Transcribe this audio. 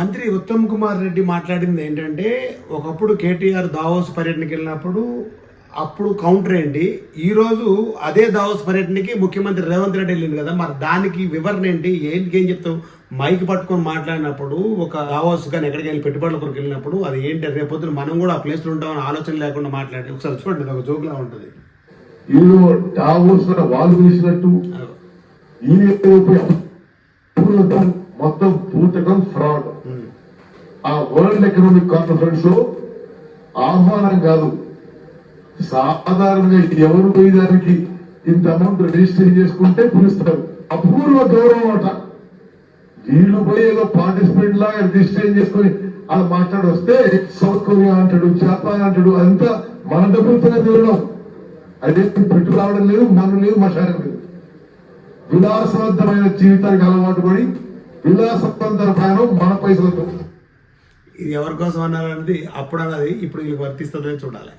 మంత్రి ఉత్తమ్ కుమార్ రెడ్డి మాట్లాడింది ఏంటంటే, ఒకప్పుడు కేటీఆర్ దావోస్ పర్యటనకి వెళ్ళినప్పుడు అప్పుడు కౌంటర్ ఏంటి, ఈరోజు అదే దావోస్ పర్యటనకి ముఖ్యమంత్రి రేవంత్ రెడ్డి వెళ్ళింది కదా, మరి దానికి వివరణ ఏంటి, ఏం చెప్తావు? మైక్ పట్టుకొని మాట్లాడినప్పుడు ఒక దావోస్ కానీ ఎక్కడికి వెళ్ళి పెట్టుబడుల కొరకు వెళ్ళినప్పుడు అది ఏంటి, రేపొద్దున మనం కూడా ఆ ప్లేస్లో ఉంటామని ఆలోచన లేకుండా మాట్లాడి ఒకసారి చూడండి, ఒక జోక్లా ఉంటుంది. వాళ్ళు వేసినట్టు మొత్తం పూటకం ఫ్రాడ్. ఆ వరల్డ్ ఎకనామిక్ కాన్ఫరెన్స్ లో ఆహ్వానం కాదు, సాధారణంగా ఎవరు పోయేదానికి ఇంత అమౌంట్ రిజిస్టర్ చేసుకుంటే పిలుస్తారు. అపూర్వ గౌరవం అట. వీళ్ళు పోయి ఏదో పార్టిసిపెంట్ లాగా రిజిస్టర్ చేసుకుని అలా మాట్లాడి వస్తే సౌత్ కొరియా అంటాడు, జపాన్ అంటాడు, అదంతా మన డబ్బులతోనే తిరగడం. అదే పెట్టు రావడం లేదు, మనం లేదు, మషారం లేదు. విలాసవంతమైన జీవితానికి అలవాటు పడి విలాసవంతమైన ప్రయాణం మన పైసలతో. ఇది ఎవరి కోసం అన్నారన్నది అప్పుడు అన్నది ఇప్పుడు వీళ్ళకి వర్తిస్తుందని చూడాలి.